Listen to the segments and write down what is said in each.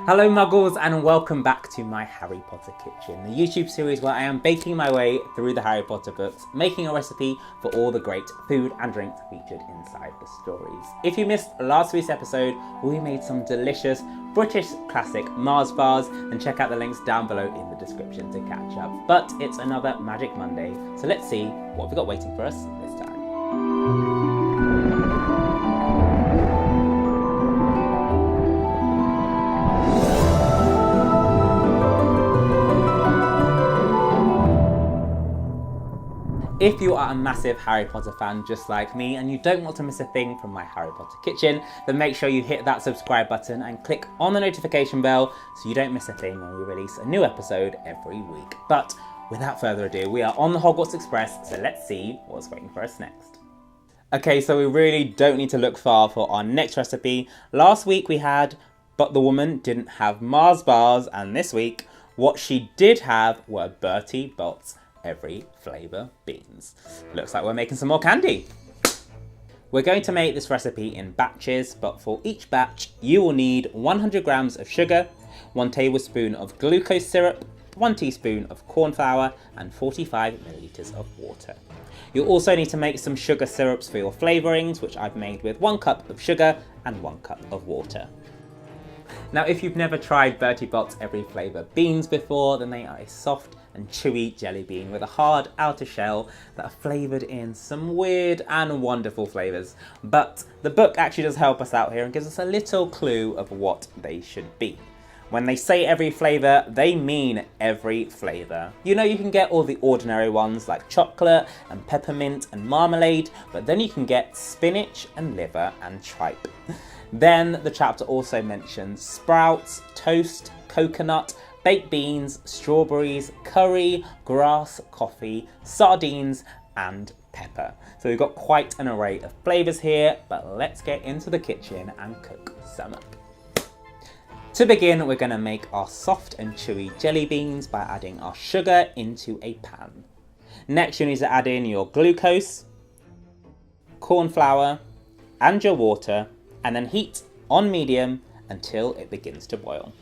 Hello Muggles and welcome back to my Harry Potter kitchen, the YouTube series where I am baking my way through the Harry Potter books, making a recipe for all the great food and drinks featured inside the stories. If you missed last week's episode, we made some delicious British classic Mars bars, and check out the links down below in the description to catch up. But it's another Magic Monday, so let's see what we've got waiting for us this time. If you are a massive Harry Potter fan just like me and you don't want to miss a thing from my Harry Potter kitchen, then make sure you hit that subscribe button and click on the notification bell so you don't miss a thing when we release a new episode every week. But without further ado, we are on the Hogwarts Express, so let's see what's waiting for us next. Okay, so we really don't need to look far for our next recipe. Last week we had, but the woman didn't have Mars bars, and this week, what she did have were Bertie Bott's every flavour beans. Looks like we're making some more candy. We're going to make this recipe in batches, but for each batch you will need 100 grams of sugar, 1 tablespoon of glucose syrup, 1 teaspoon of cornflour and 45 millilitres of water. You'll also need to make some sugar syrups for your flavourings, which I've made with 1 cup of sugar and 1 cup of water. Now, if you've never tried Bertie Bott's every flavour beans before, then they are a soft and chewy jelly bean with a hard outer shell that are flavoured in some weird and wonderful flavours. But the book actually does help us out here and gives us a little clue of what they should be. When they say every flavour, they mean every flavour. You know, you can get all the ordinary ones like chocolate and peppermint and marmalade, but then you can get spinach and liver and tripe. Then the chapter also mentions sprouts, toast, coconut, baked beans, strawberries, curry, grass, coffee, sardines and pepper. So we've got quite an array of flavours here, but let's get into the kitchen and cook some up. To begin, we're going to make our soft and chewy jelly beans by adding our sugar into a pan. Next, you need to add in your glucose, corn flour and your water, and then heat on medium until it begins to boil.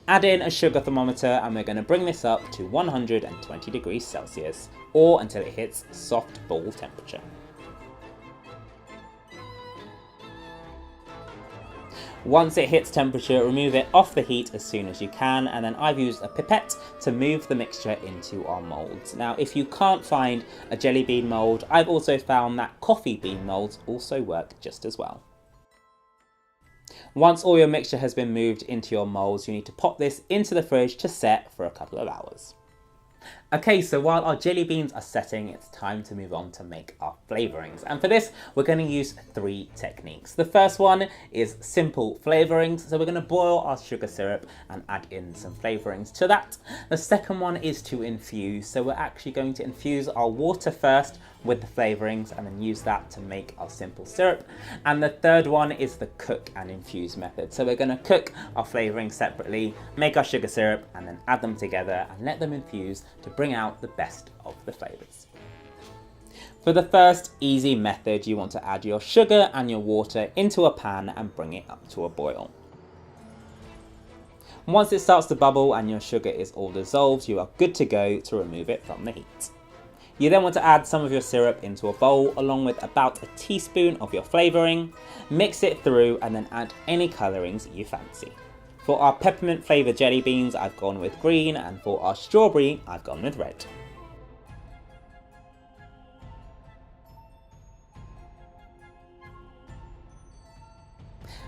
Add in a sugar thermometer and we're going to bring this up to 120 degrees Celsius or until it hits soft ball temperature. Once it hits temperature, remove it off the heat as soon as you can, and then I've used a pipette to move the mixture into our moulds. Now, if you can't find a jelly bean mould, I've also found that coffee bean moulds also work just as well. Once all your mixture has been moved into your moulds, you need to pop this into the fridge to set for a couple of hours. Okay, so while our jelly beans are setting, it's time to move on to make our flavourings. And for this, we're going to use 3 techniques. The first one is simple flavourings. So we're going to boil our sugar syrup and add in some flavourings to that. The second one is to infuse. So we're actually going to infuse our water first with the flavourings and then use that to make our simple syrup. And the third one is the cook and infuse method. So we're going to cook our flavourings separately, make our sugar syrup and then add them together and let them infuse to bring out the best of the flavours. For the first easy method, you want to add your sugar and your water into a pan and bring it up to a boil. Once it starts to bubble and your sugar is all dissolved, you are good to go to remove it from the heat. You then want to add some of your syrup into a bowl along with about a teaspoon of your flavouring, mix it through and then add any colourings you fancy. For our peppermint flavoured jelly beans, I've gone with green, and for our strawberry, I've gone with red.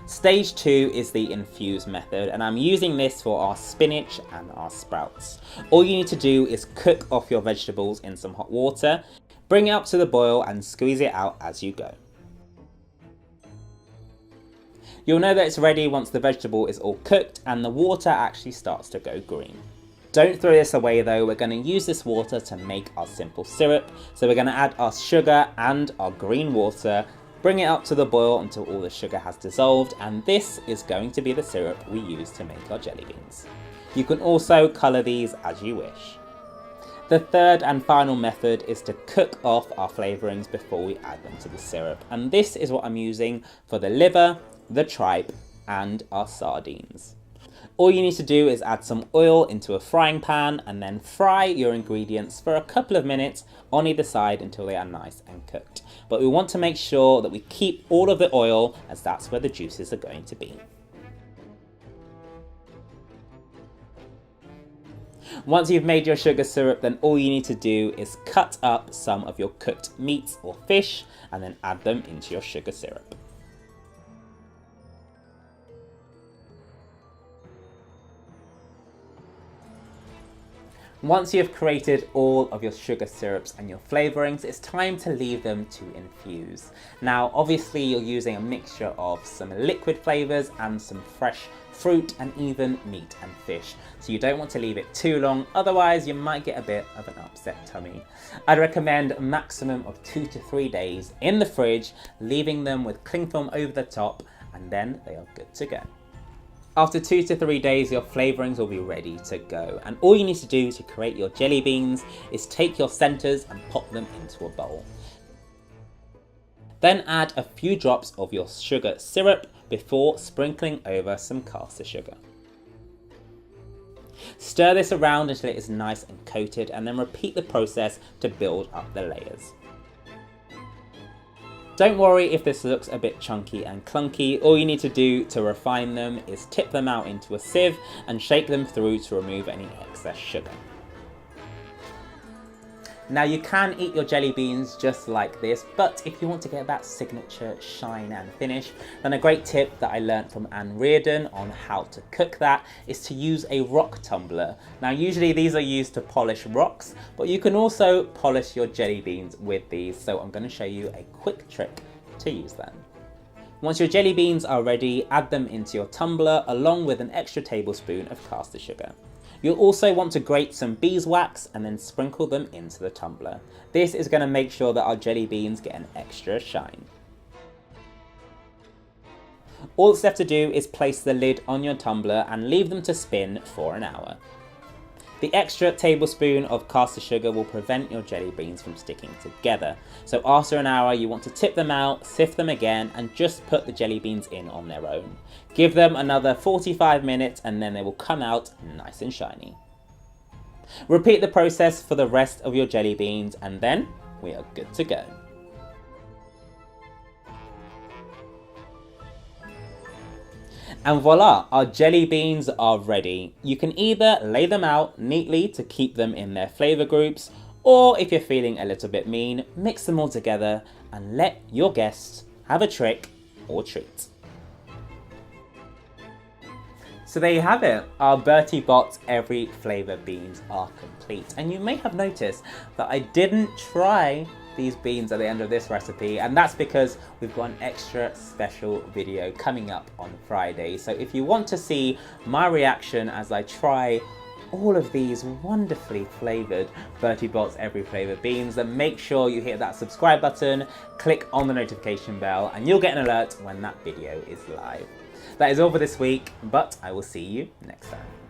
Stage 2 is the infuse method, and I'm using this for our spinach and our sprouts. All you need to do is cook off your vegetables in some hot water, bring it up to the boil and squeeze it out as you go. You'll know that it's ready once the vegetable is all cooked and the water actually starts to go green. Don't throw this away though, we're going to use this water to make our simple syrup. So we're going to add our sugar and our green water, bring it up to the boil until all the sugar has dissolved, and this is going to be the syrup we use to make our jelly beans. You can also colour these as you wish. The third and final method is to cook off our flavourings before we add them to the syrup, and this is what I'm using for the liver, the tripe and our sardines. All you need to do is add some oil into a frying pan and then fry your ingredients for a couple of minutes on either side until they are nice and cooked. But we want to make sure that we keep all of the oil, as that's where the juices are going to be. Once you've made your sugar syrup, then all you need to do is cut up some of your cooked meats or fish and then add them into your sugar syrup. Once you've created all of your sugar syrups and your flavorings, it's time to leave them to infuse. Now, obviously you're using a mixture of some liquid flavors and some fresh fruit and even meat and fish. So you don't want to leave it too long, otherwise you might get a bit of an upset tummy. I'd recommend a maximum of 2 to 3 days in the fridge, leaving them with cling film over the top, and then they are good to go. After 2 to 3 days, your flavorings will be ready to go. And all you need to do to create your jelly beans is take your centers and pop them into a bowl. Then add a few drops of your sugar syrup before sprinkling over some caster sugar. Stir this around until it is nice and coated, and then repeat the process to build up the layers. Don't worry if this looks a bit chunky and clunky. All you need to do to refine them is tip them out into a sieve and shake them through to remove any excess sugar. Now you can eat your jelly beans just like this, but if you want to get that signature shine and finish, then a great tip that I learned from Anne Reardon on how to cook that is to use a rock tumbler. Now usually these are used to polish rocks, but you can also polish your jelly beans with these, so I'm going to show you a quick trick to use them. Once your jelly beans are ready, add them into your tumbler along with an extra tablespoon of caster sugar. You'll also want to grate some beeswax and then sprinkle them into the tumbler. This is going to make sure that our jelly beans get an extra shine. All that's left to do is place the lid on your tumbler and leave them to spin for an hour. The extra tablespoon of caster sugar will prevent your jelly beans from sticking together. So after an hour, you want to tip them out, sift them again, and just put the jelly beans in on their own. Give them another 45 minutes and then they will come out nice and shiny. Repeat the process for the rest of your jelly beans and then we are good to go. And voila, our jelly beans are ready. You can either lay them out neatly to keep them in their flavour groups, or if you're feeling a little bit mean, mix them all together and let your guests have a trick or treat. So there you have it, our Bertie Bott every flavour beans are complete. And you may have noticed that I didn't try these beans at the end of this recipe, and that's because we've got an extra special video coming up on Friday. So if you want to see my reaction as I try all of these wonderfully flavoured Bertie Bott's every flavour beans, then make sure you hit that subscribe button, click on the notification bell, and you'll get an alert when that video is live. That is all for this week, but I will see you next time.